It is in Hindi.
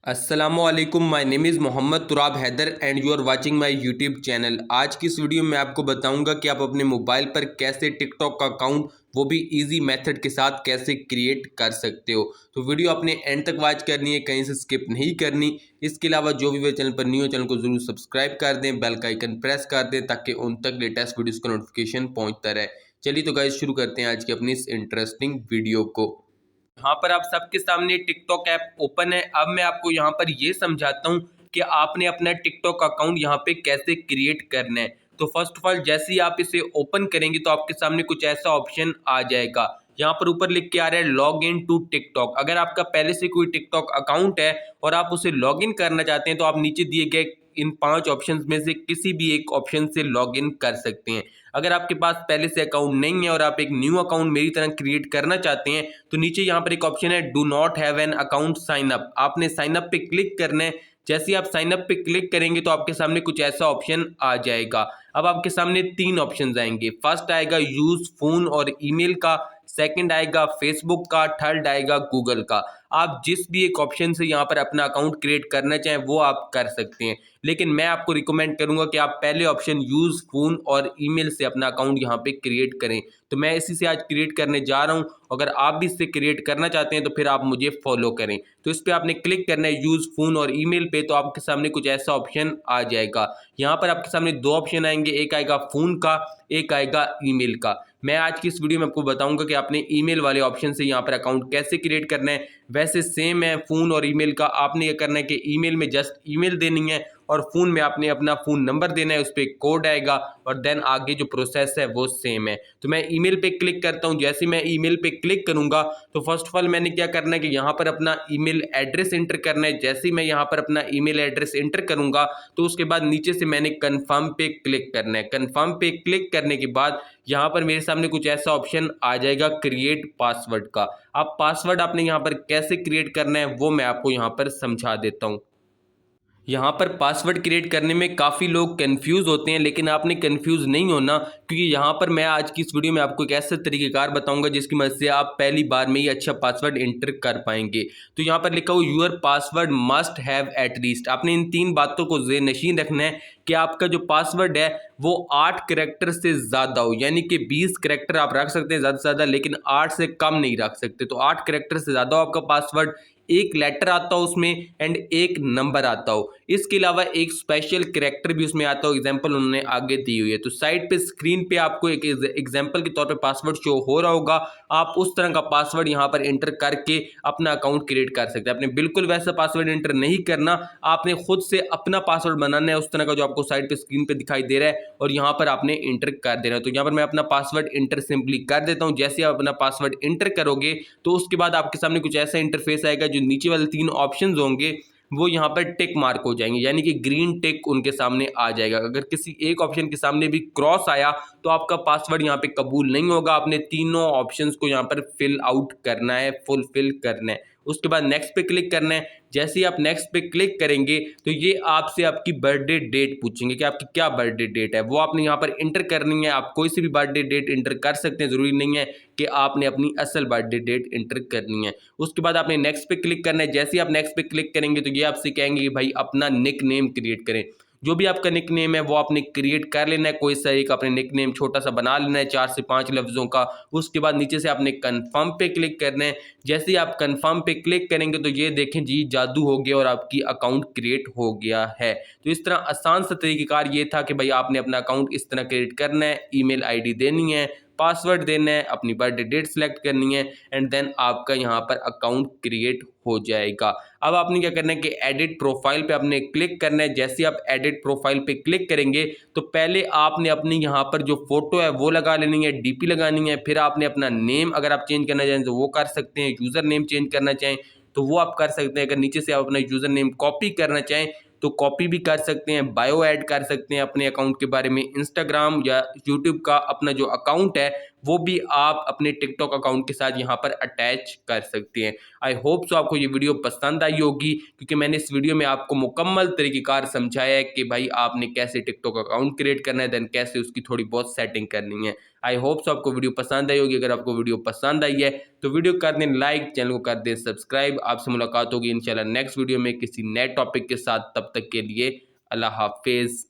अस्सलामुअलैकुम, my name is Mohammad Turab Haider and you are watching my YouTube channel. आज की इस वीडियो में आपको बताऊंगा कि आप अपने मोबाइल पर कैसे टिकटॉक का अकाउंट वो भी इजी मेथड के साथ कैसे क्रिएट कर सकते हो। तो वीडियो अपने एंड तक वॉच करनी है, कहीं से स्किप नहीं करनी। इसके अलावा जो भी मेरे चैनल पर न्यू है चैनल को जरूर सब्सक्राइब कर दें, बेल का आइकन प्रेस कर दें ताकि उन तक लेटेस्ट वीडियोज़ का नोटिफिकेशन पहुँचता रहे। चलिए तो गाइस शुरू करते हैं आज की अपनी इस इंटरेस्टिंग वीडियो को। यहाँ पर आप सबके सामने टिकटॉक ऐप ओपन है। अब मैं आपको यहाँ पर ये समझाता हूँ कि आपने अपना टिकटॉक अकाउंट यहाँ पे कैसे क्रिएट करना है। तो फर्स्ट ऑफ ऑल जैसे ही आप इसे ओपन करेंगे तो आपके सामने कुछ ऐसा ऑप्शन आ जाएगा। यहाँ पर ऊपर लिख के आ रहा है लॉग इन टू टिकटॉक। अगर आपका पहले से कोई टिकटॉक अकाउंट है और आप उसे लॉग इन करना चाहते हैं तो आप नीचे दिए गए इन 5 ऑप्शंस में से किसी भी एक ऑप्शन से लॉग इन कर सकते हैं। अगर आपके पास पहले से अकाउंट नहीं है और आप एक न्यू अकाउंट मेरी तरह क्रिएट करना चाहते हैं तो नीचे यहाँ पर एक ऑप्शन है do not have an account sign up. आपने साइन अप पे क्लिक करना है। जैसे ही आप साइन अप पे क्लिक करेंगे तो आपके सामने कुछ ऐसा ऑप्शन आ जाएगा। अब आपके सामने 3 ऑप्शंस आएंगे। फर्स्ट आएगा यूज फोन और ईमेल का, सेकंड आएगा फेसबुक का, थर्ड आएगा गूगल का। आप जिस भी एक ऑप्शन से यहाँ पर अपना अकाउंट क्रिएट करना चाहें वो आप कर सकते हैं, लेकिन मैं आपको रिकमेंड करूंगा कि आप पहले ऑप्शन यूज फोन और ईमेल से अपना अकाउंट यहाँ पे क्रिएट करें। तो मैं इसी से आज क्रिएट करने जा रहा हूँ। अगर आप भी इससे क्रिएट करना चाहते हैं तो फिर आप मुझे फॉलो करें। तो इस पर आपने क्लिक करना है यूज फोन और ईमेल पे, तो आपके सामने कुछ ऐसा ऑप्शन आ जाएगा। यहाँ पर आपके सामने 2 ऑप्शन आएंगे, एक आएगा फोन का, एक आएगा ईमेल का। मैं आज की इस वीडियो में आपको बताऊंगा कि आपने ईमेल वाले ऑप्शन से यहाँ पर अकाउंट कैसे क्रिएट करना है। वैसे सेम है फोन और ईमेल का। आपने ये करना है कि ईमेल में जस्ट ईमेल देनी है और फोन में आपने अपना फोन नंबर देना है, उस पर कोड आएगा और देन आगे जो प्रोसेस है वो सेम है। तो मैं ईमेल पे क्लिक करता हूँ। जैसे मैं ईमेल पे क्लिक करूंगा तो फर्स्ट ऑफ ऑल मैंने क्या करना है कि यहाँ पर अपना ईमेल एड्रेस एंटर करना है। जैसे ही मैं यहाँ पर अपना ईमेल एड्रेस एंटर करूंगा तो उसके बाद नीचे से मैंने कन्फर्म पे क्लिक करना है। कन्फर्म पे क्लिक करने के बाद यहाँ पर मेरे सामने कुछ ऐसा ऑप्शन आ जाएगा क्रिएट पासवर्ड का। अब पासवर्ड आपने यहाँ पर कैसे क्रिएट करना है वो मैं आपको यहाँ पर समझा देता हूँ। यहाँ पर पासवर्ड क्रिएट करने में काफ़ी लोग कंफ्यूज होते हैं, लेकिन आपने कंफ्यूज नहीं होना, क्योंकि यहाँ पर मैं आज की इस वीडियो में आपको एक ऐसा तरीक़ेकार बताऊंगा जिसकी मदद से आप पहली बार में ही अच्छा पासवर्ड एंटर कर पाएंगे। तो यहाँ पर लिखा हुआ your password must have at least. आपने इन 3 बातों को ज़ेहनशीन रखना है कि आपका जो पासवर्ड है वो 8 करैक्टर से ज़्यादा हो, यानी कि 20 करैक्टर आप रख सकते हैं ज़्यादा से ज़्यादा, लेकिन 8 से कम नहीं रख सकते। तो 8 करैक्टर से ज़्यादा हो आपका पासवर्ड, एक लेटर आता हो उसमें एंड एक नंबर आता हो। इसके अलावा एक स्पेशल कैरेक्टर भी उसमें आता हो, एग्जांपल उन्होंने आगे दी हुई है। तो साइड पे स्क्रीन पे आपको एक एग्जांपल के तौर पे पासवर्ड शो हो रहा होगा। आप उस तरह का पासवर्ड यहाँ पर एंटर करके अपना अकाउंट क्रिएट कर सकते हैं। आपने बिल्कुल वैसा पासवर्ड एंटर नहीं करना, आपने खुद से अपना पासवर्ड बनाना है उस तरह का जो आपको साइड पे स्क्रीन पे दिखाई दे रहा है, और यहाँ पर आपने एंटर कर देना है। तो यहाँ पर मैं अपना पासवर्ड एंटर सिंपली कर देता हूँ। जैसे आप अपना पासवर्ड एंटर करोगे तो उसके बाद आपके सामने कुछ ऐसा इंटरफेस आएगा, जो नीचे वाले 3 ऑप्शंस होंगे वो यहाँ पर टिक मार्क हो जाएंगे, यानी कि ग्रीन टिक उनके सामने आ जाएगा। अगर किसी एक ऑप्शन के सामने भी क्रॉस आया तो आपका पासवर्ड यहाँ पे कबूल नहीं होगा। आपने तीनों ऑप्शंस को यहाँ पर फिल आउट करना है, फुलफिल करना है। उसके बाद नेक्स्ट पे क्लिक करना है। जैसे ही आप नेक्स्ट पे क्लिक करेंगे तो ये आपसे आपकी बर्थडे डेट पूछेंगे कि आपकी क्या बर्थडे डेट है, वो आपने यहाँ पर इंटर करनी है। आप कोई सी भी बर्थडे डेट इंटर कर सकते हैं, ज़रूरी नहीं है कि आपने अपनी असल बर्थडे डेट इंटर करनी है। उसके बाद आपने नेक्स्ट पे क्लिक करना है। जैसे ही आप नेक्स्ट पे क्लिक करेंगे तो ये आपसे कहेंगे कि भाई अपना निक नेम क्रिएट करें। जो भी आपका निक नेम है वो आपने क्रिएट कर लेना है। कोई सा एक अपने निक नेम छोटा सा बना लेना है 4 से 5 लफ्ज़ों का। उसके बाद नीचे से आपने कन्फर्म पे क्लिक करना है। जैसे ही आप कन्फर्म पे क्लिक करेंगे तो ये देखें जी जादू हो गया और आपकी अकाउंट क्रिएट हो गया है। तो इस तरह आसान सा तरीक़ेकार ये था कि भाई आपने अपना अकाउंट इस तरह क्रिएट करना है, ईमेल आईडी देनी है, पासवर्ड देना है, अपनी बर्थडे डेट सेलेक्ट करनी है एंड देन आपका यहाँ पर अकाउंट क्रिएट हो जाएगा। अब आपने क्या करना है कि एडिट प्रोफाइल पे आपने क्लिक करना है। जैसे आप एडिट प्रोफाइल पे क्लिक करेंगे तो पहले आपने अपनी यहाँ पर जो फोटो है वो लगा लेनी है, डीपी लगानी है। फिर आपने अपना नेम अगर आप चेंज करना चाहें तो वो कर सकते हैं, यूज़र नेम चेंज करना चाहें तो वो आप कर सकते हैं। अगर नीचे से आप अपना यूज़र नेम कॉपी करना चाहें तो कॉपी भी कर सकते हैं, बायो ऐड कर सकते हैं अपने अकाउंट के बारे में। इंस्टाग्राम या यूट्यूब का अपना जो अकाउंट है वो भी आप अपने टिकटॉक अकाउंट के साथ यहाँ पर अटैच कर सकते हैं। आई होप सो आपको ये वीडियो पसंद आई होगी, क्योंकि मैंने इस वीडियो में आपको मुकम्मल तरीक़ेकार समझाया है कि भाई आपने कैसे टिकटॉक अकाउंट क्रिएट करना है, देन कैसे उसकी थोड़ी बहुत सेटिंग करनी है। आई होप सो आपको वीडियो पसंद आई होगी। अगर आपको वीडियो पसंद आई है तो वीडियो कर दें लाइक, चैनल को कर दें सब्सक्राइब। आपसे मुलाकात होगी इंशाल्लाह नेक्स्ट वीडियो में किसी नए टॉपिक के साथ। तब तक के लिए अल्लाह हाफिज़।